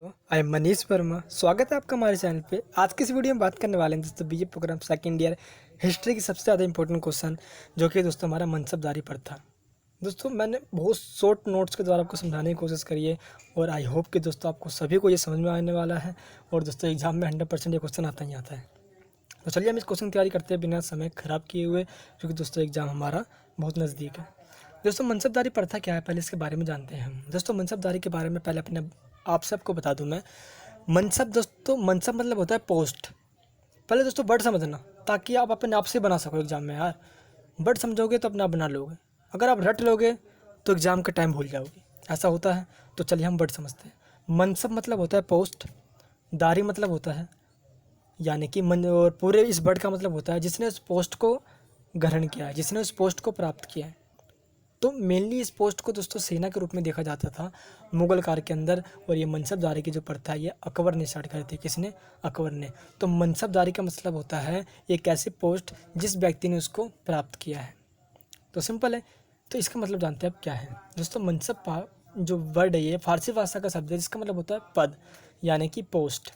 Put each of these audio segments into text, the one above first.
I am Manish Verma. स्वागत है आपका हमारे चैनल पे। आज की इस वीडियो में बात करने वाले हैं दोस्तों BA program second year history की सबसे ज़्यादा इंपॉर्टेंट क्वेश्चन, जो कि दोस्तों हमारा मनसबदारी प्रथा। दोस्तों मैंने बहुत शॉर्ट नोट्स के द्वारा आपको समझाने की कोशिश करी है और आई होप कि दोस्तों आपको सभी को ये समझ में आने वाला है और दोस्तों एग्जाम में 100% ये क्वेश्चन आता ही आता है। तो चलिए हम इस क्वेश्चन की तैयारी करते हैं बिना समय ख़राब किए हुए, क्योंकि दोस्तों एग्जाम हमारा बहुत नज़दीक है। दोस्तों मनसबदारी प्रथा क्या है, पहले इसके बारे में जानते हैं हम। दोस्तों मनसबदारी के बारे में पहले अपने आप सबको बता दूं मैं। मनसब दोस्तों, मनसब मतलब होता है पोस्ट। पहले दोस्तों वर्ड समझना, ताकि आप अपने आप से बना सको एग्जाम में। यार वर्ड समझोगे तो अपना आप बना लोगे, अगर आप रट लोगे तो एग्जाम का टाइम भूल जाओगे, ऐसा होता है। तो चलिए हम वर्ड समझते हैं। मनसब मतलब होता है पोस्ट, दारी मतलब होता है यानी कि मन, और पूरे इस वर्ड का मतलब होता है जिसने उस पोस्ट को ग्रहण किया है, जिसने उस पोस्ट को प्राप्त किया है। तो मेनली इस पोस्ट को दोस्तों सेना के रूप में देखा जाता था मुगल काल के अंदर, और ये मनसबदारी की जो प्रथा है ये अकबर ने स्टार्ट करी थी। किसने? अकबर ने। तो मनसबदारी का मतलब होता है एक ऐसी पोस्ट जिस व्यक्ति ने उसको प्राप्त किया है। तो सिंपल है। तो इसका मतलब जानते हैं आप क्या है दोस्तों। जो वर्ड है ये फारसी भाषा का शब्द है, जिसका मतलब होता है पद यानी कि पोस्ट।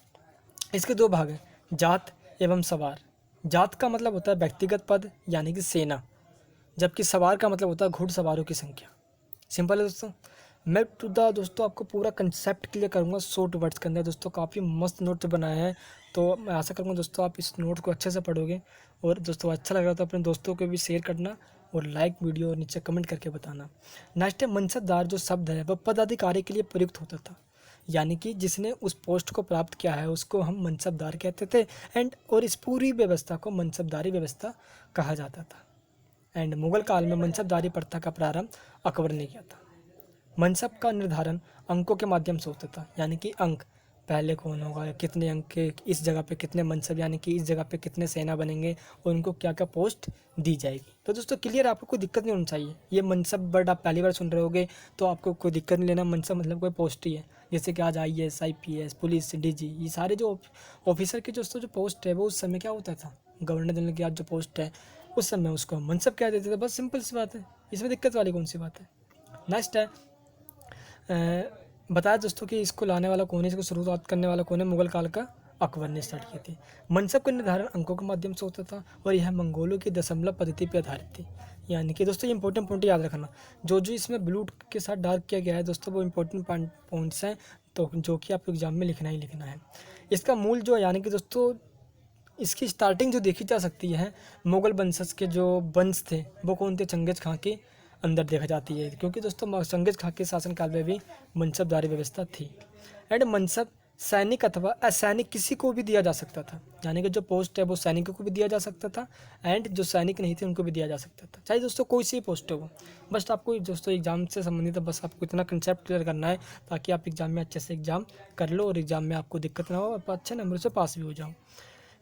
इसके दो भाग हैं, जात एवं सवार। जात का मतलब होता है व्यक्तिगत पद यानी कि सेना, जबकि सवार का मतलब होता है घुड़सवारों की संख्या। सिंपल है दोस्तों। मैं दोस्तों आपको पूरा कंसेप्ट क्लियर करूंगा शॉर्ट वर्ड्स के अंदर। दोस्तों काफ़ी मस्त नोट्स बनाए हैं, तो मैं आशा करूंगा दोस्तों आप इस नोट को अच्छे से पढ़ोगे। और दोस्तों अच्छा लग रहा तो अपने दोस्तों को भी शेयर करना और लाइक वीडियो और नीचे कमेंट करके बताना। नेक्स्ट है मनसबदार। जो शब्द है वह पदाधिकारी के लिए प्रयुक्त होता था, यानी कि जिसने उस पोस्ट को प्राप्त किया है उसको हम मनसबदार कहते थे। और इस पूरी व्यवस्था को मनसबदारी व्यवस्था कहा जाता था। एंड मुगल काल में मनसबदारी प्रथा का प्रारंभ अकबर ने किया था। मनसब का निर्धारण अंकों के माध्यम से होता था, यानी कि अंक पहले कौन होगा, कितने अंक के इस जगह पे कितने मनसब, यानी कि इस जगह पे कितने सेना बनेंगे और उनको क्या क्या पोस्ट दी जाएगी। तो दोस्तों क्लियर, आपको कोई दिक्कत नहीं होनी चाहिए। ये मनसब वर्ड आप पहली बार सुन रहे होगे तो आपको कोई दिक्कत नहीं लेना। मनसब मतलब कोई पोस्ट ही है, जैसे कि आज IAS IPS पुलिस DG, ये सारे जो ऑफिसर के दोस्तों जो पोस्ट है वो उस समय क्या होता था, गवर्नर जनरल की आज जो पोस्ट है उस समय उसको हम मनसब कह देते थे। बस सिंपल सी बात है, इसमें दिक्कत वाली कौन सी बात है। नेक्स्ट है बताया दोस्तों कि इसको लाने वाला कौन है, इसको शुरुआत करने वाला कौन है, मुगल काल का अकबर ने स्टार्ट की थी। मनसब का निर्धारण अंकों के माध्यम से होता था और यह मंगोलों की दशमलव पद्धति पर आधारित थी। यानी कि दोस्तों ये इंपॉर्टेंट पॉइंट याद रखना, जो जो इसमें ब्लू के साथ डार्क किया गया है दोस्तों वो इंपॉर्टेंट पॉइंट्स हैं, तो जो कि आपको एग्जाम में लिखना ही लिखना है। इसका मूल जो यानी कि दोस्तों इसकी स्टार्टिंग जो देखी जा सकती है, मुगल वंशज के जो वंश थे वो कौन थे, चंगेज खां के अंदर देखा जाती है, क्योंकि दोस्तों चंगेज खां के शासनकाल में भी मनसबदारी व्यवस्था थी। एंड मनसब सैनिक अथवा असैनिक किसी को भी दिया जा सकता था, यानी कि जो पोस्ट है वो सैनिकों को भी दिया जा सकता था एंड जो सैनिक नहीं थे उनको भी दिया जा सकता था, चाहे दोस्तों कोई सी पोस्ट हो। बस आपको दोस्तों एग्जाम से संबंधित है, बस आपको इतना कंसेप्ट क्लियर करना है ताकि आप एग्जाम में अच्छे से एग्जाम कर लो और एग्जाम में आपको दिक्कत ना हो, आप अच्छे नंबर से पास भी हो जाओ।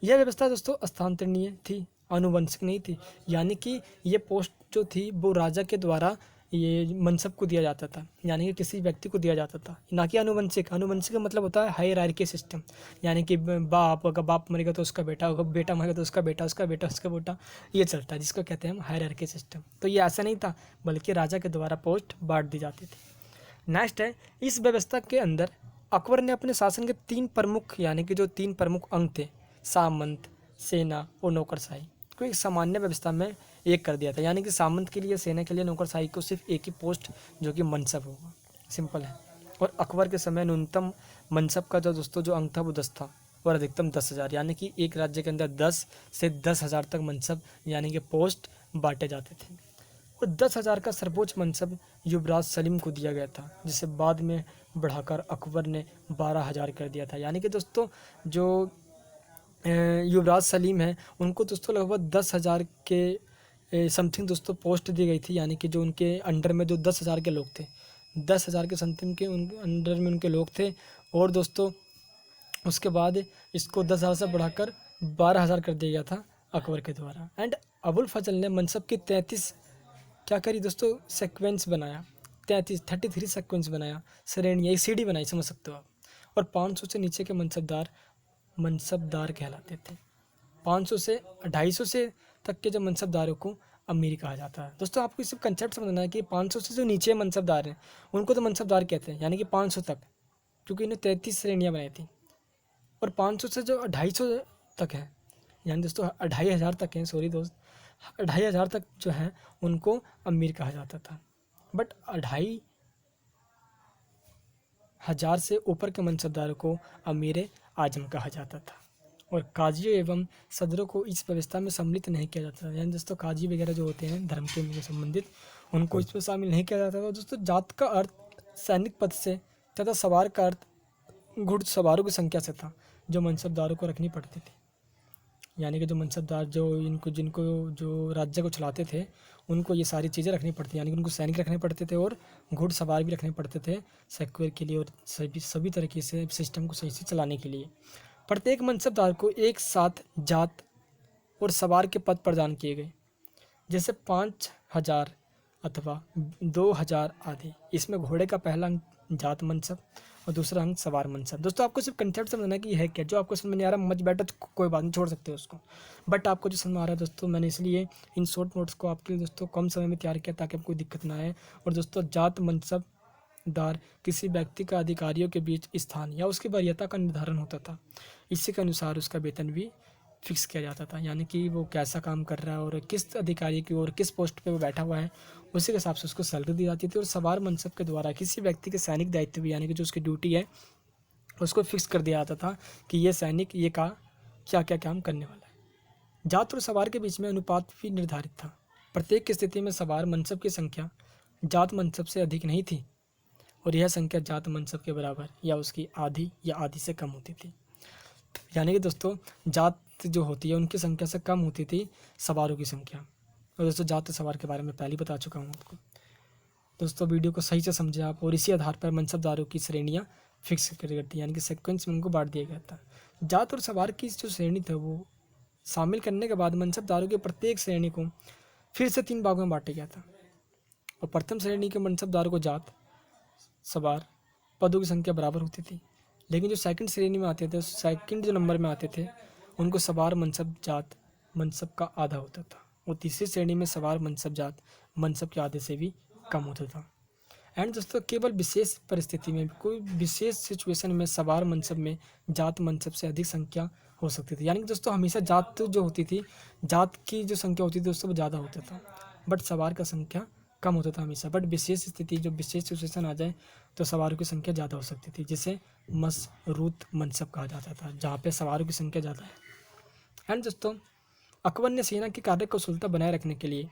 यह व्यवस्था दोस्तों स्थानांतरणीय थी, आनुवंशिक नहीं थी। यानी कि ये पोस्ट जो थी वो राजा के द्वारा ये मनसब को दिया जाता था, यानी कि किसी व्यक्ति को दिया जाता था, ना कि आनुवंशिक। आनुवंशिक का मतलब होता है हायरार्की सिस्टम, यानी कि बाप, अगर बाप मरेगा तो उसका बेटा होगा, बेटा मरेगा तो उसका बेटा, उसका बेटा, उसका बेटा, ये चलता है, जिसको कहते हैं हम हायरार्की सिस्टम। तो ये ऐसा नहीं था, बल्कि राजा के द्वारा पोस्ट बांट दी जाती थी। नेक्स्ट है, इस व्यवस्था के अंदर अकबर ने अपने शासन के 3 प्रमुख, यानी कि जो 3 प्रमुख अंग थे, सामंत, सेना और नौकरशाही को एक सामान्य व्यवस्था में एक कर दिया था। यानी कि सामंत के लिए, सेना के लिए, नौकरशाही को सिर्फ एक ही पोस्ट जो कि मनसब होगा। सिंपल है। और अकबर के समय न्यूनतम मनसब का जो दोस्तों जो अंक था वो 10 था और अधिकतम 10,000, यानी कि एक राज्य के अंदर 10 से 10,000 तक मनसब यानी कि पोस्ट बांटे जाते थे। और 10,000 का सर्वोच्च मनसब युवराज सलीम को दिया गया था, जिसे बाद में बढ़ाकर अकबर ने 12,000 कर दिया था। यानी कि दोस्तों जो युवराज सलीम है उनको दोस्तों लगभग 10,000 के समथिंग दोस्तों पोस्ट दी गई थी, यानी कि जो उनके अंडर में जो 10,000 के लोग थे, 10,000 के समथिंग के उन अंडर में उनके लोग थे। और दोस्तों उसके बाद इसको 10,000 से बढ़ाकर 12,000 कर दिया गया था अकबर के द्वारा। एंड अबुल फजल ने मनसब की 33 क्या करी दोस्तों, सेक्वेंस बनाया, 33 सेक्वेंस बनाया, श्रेणी एक सीढ़ी बनाई, समझ सकते हो आप। और 500 से नीचे के मनसबदार कहलाते थे। 500 से 250 से तक के जो मनसबदारों को अमीर कहा जाता है। दोस्तों आपको इस कंसेप्ट समझना है कि 500 से जो नीचे मनसबदार हैं उनको तो मनसबदार कहते हैं, यानी कि 500 तक क्योंकि इन्हें 33 श्रेणियाँ बनाई थी और 500 से जो 250 तक है, यानी दोस्तों 2500 तक हैं, सॉरी दोस्त, 2500 तक जो है उनको अमीर कहा जाता था। बट 2500 से ऊपर के मनसबदारों को अमीर आजम कहा जाता था और काजियों एवं सदरों को इस व्यवस्था में सम्मिलित नहीं किया जाता था। यानी दोस्तों काजी वगैरह जो होते हैं धर्म के संबंधित, उनको इसमें शामिल नहीं किया जाता था। दोस्तों जात का अर्थ सैनिक पद से तथा सवार का अर्थ घुड़सवारों की संख्या से था जो मनसबदारों को रखनी पड़ती थी। यानी कि जो मनसबदार जिनको जो राज्य को चलाते थे उनको ये सारी चीज़ें रखनी पड़ती, यानी कि उनको सैनिक रखने पड़ते थे और घुड़सवार भी रखने पड़ते थे सिक्योर के लिए और सभी तरीके से सिस्टम को सही से चलाने के लिए। प्रत्येक मनसबदार को एक साथ जात और सवार के पद प्रदान किए गए, जैसे 5000 अथवा 2000 आदि। इसमें घोड़े का पहला अंक जात मनसब और दूसरा अंक सवार मनसब। दोस्तों आपको सिर्फ कंसेप्ट समझना है कि है क्या, जो आपको समझ में नहीं आ रहा मच बेटर कोई बात नहीं, छोड़ सकते हो उसको। बट आपको जो समझ में आ रहा है दोस्तों, मैंने इसलिए इन शॉर्ट नोट्स को आपके लिए दोस्तों कम समय में तैयार किया ताकि आपको कोई दिक्कत ना आए। और दोस्तों जात मनसबदार किसी व्यक्ति का अधिकारियों के बीच स्थान या उसकी वरीयता का निर्धारण होता था। इसी के अनुसार उसका वेतन भी फिक्स किया जाता था, यानी कि वो कैसा काम कर रहा है और किस अधिकारी की और किस पोस्ट पे वो बैठा हुआ है उसी के हिसाब से उसको सैलरी दी जाती थी। और सवार मनसब के द्वारा किसी व्यक्ति के सैनिक दायित्व भी, यानी कि जो उसकी ड्यूटी है उसको फिक्स कर दिया जाता था कि ये सैनिक ये का क्या क्या काम करने वाला है। जात और सवार के बीच में अनुपात भी निर्धारित था। प्रत्येक की स्थिति में सवार मनसब की संख्या जात मनसब से अधिक नहीं थी और यह संख्या जात मनसब के बराबर या उसकी आधी या आधी से कम होती थी। यानी कि दोस्तों जात जो होती है उनकी संख्या से कम होती थी सवारों की संख्या। और दोस्तों जात सवार के बारे में पहले बता चुका हूँ आपको। दोस्तों वीडियो को सही से समझे आप, और इसी आधार पर मनसबदारों की श्रेणियाँ फिक्स कर दी थी, यानी कि सीक्वेंस में उनको बांट दिया गया था। जात और सवार की जो श्रेणी था वो शामिल करने के बाद मनसबदारों की प्रत्येक श्रेणी को फिर से 3 भागों में बांटा गया था। और प्रथम श्रेणी के मनसबदारों को जात सवार पदों की संख्या बराबर होती थी, लेकिन जो सेकंड श्रेणी में आते थे, सेकंड जो नंबर में आते थे, उनको सवार मनसब जात मनसब का आधा होता था और तीसरी श्रेणी में सवार मनसब जात मनसब के आधे से भी कम होता था। एंड दोस्तों केवल विशेष परिस्थिति में, कोई विशेष सिचुएशन में सवार मनसब में जात मनसब से अधिक संख्या हो सकती थी। यानी कि दोस्तों हमेशा जात जो होती थी, जात की जो संख्या होती थी दोस्तों वो ज़्यादा होता था, बट सवार का संख्या कम होता था हमेशा। बट विशेष स्थिति, जो विशेष सिचुएशन आ जाए तो सवारों की संख्या ज़्यादा हो सकती थी, जिसे मसरूत मनसब कहा जाता था, जहाँ पे सवारों की संख्या ज़्यादा है। एंड दोस्तों अकबर ने सेना की कार्यकुशलता बनाए रखने के लिए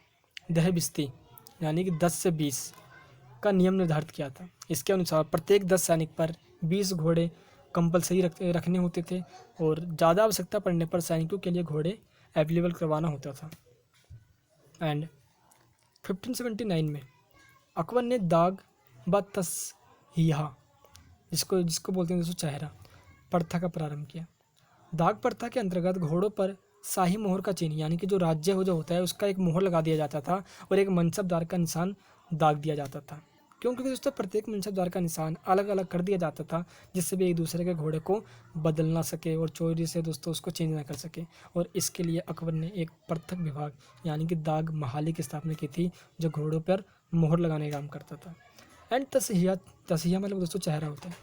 दहबिस्ती यानी कि 10 से 20 का नियम निर्धारित किया था। इसके अनुसार प्रत्येक 10 सैनिक पर 20 घोड़े कंपलसरी रखने होते थे और ज़्यादा आवश्यकता पड़ने पर सैनिकों के लिए घोड़े अवेलेबल करवाना होता था। एंड 1579 में अकबर ने दाग व तसहीहा, जिसको बोलते हैं दोस्तों चेहरा, प्रथा का प्रारंभ किया। दाग प्रथा के अंतर्गत घोड़ों पर शाही मोहर का चिन्ह, यानी कि जो राज्य हो जो होता है उसका एक मोहर लगा दिया जाता था और एक मनसबदार का निशान दाग दिया जाता था। क्योंकि दोस्तों प्रत्येक मनसबदार का निशान अलग अलग कर दिया जाता था, जिससे भी एक दूसरे के घोड़े को बदल ना सके और चोरी से दोस्तों उसको चेंज ना कर सके। और इसके लिए अकबर ने एक पृथक विभाग यानी कि दाग महाली की स्थापना की थी, जो घोड़ों पर मोहर लगाने का काम करता था। एंड तसहिया मतलब दोस्तों चेहरा होता है,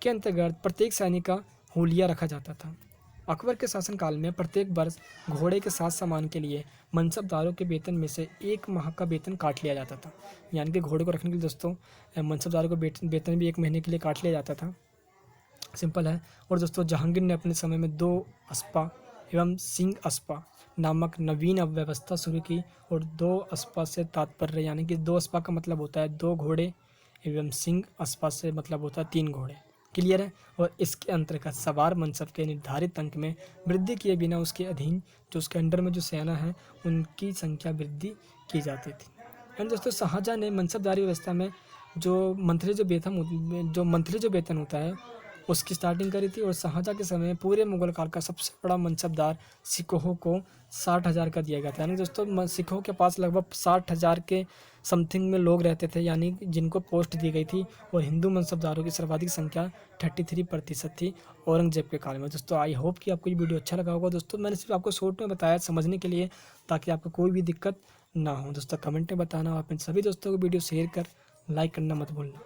के अंतर्गत प्रत्येक सैनिक का हुलिया रखा जाता था। अकबर के शासनकाल में प्रत्येक वर्ष घोड़े के साथ सामान के लिए मनसबदारों के वेतन में से 1 माह का वेतन काट लिया जाता था। यानी कि घोड़े को रखने के लिए दोस्तों मनसबदारों को वेतन भी 1 महीने के लिए काट लिया जाता था। सिंपल है। और दोस्तों जहांगीर ने अपने समय में 2 अस्पा एवं सिंह अस्पा नामक नवीन व्यवस्था शुरू की। और 2 अस्पा से तात्पर्य, यानी कि 2 अस्पा का मतलब होता है 2 घोड़े एवं सिंह अस्पा से मतलब होता है 3 घोड़े। क्लियर है। और इसके अंतर्गत सवार मनसब के निर्धारित अंक में वृद्धि किए बिना उसके अधीन जो उसके अंडर में जो सेना है उनकी संख्या वृद्धि की जाती थी। एंड दोस्तों शाहजहाँ ने मनसबदारी व्यवस्था में जो मंथली जो वेतन होता है उसकी स्टार्टिंग करी थी। और शाहजहाँ के समय में पूरे मुगल काल का सबसे बड़ा मनसबदार सिखों को 60,000 का दिया गया था। यानी दोस्तों सिखों के पास लगभग 60,000 के समथिंग में लोग रहते थे, यानी जिनको पोस्ट दी गई थी। और हिंदू मनसबदारों की सर्वाधिक संख्या 33% थी औरंगजेब के काल में। दोस्तों आई होप कि आपको ये वीडियो अच्छा लगा होगा। दोस्तों मैंने सिर्फ आपको शॉर्ट में बताया समझने के लिए, ताकि आपको कोई भी दिक्कत ना हो। दोस्तों कमेंट में बताना, आप इन सभी दोस्तों को वीडियो शेयर कर लाइक करना मत भूलना।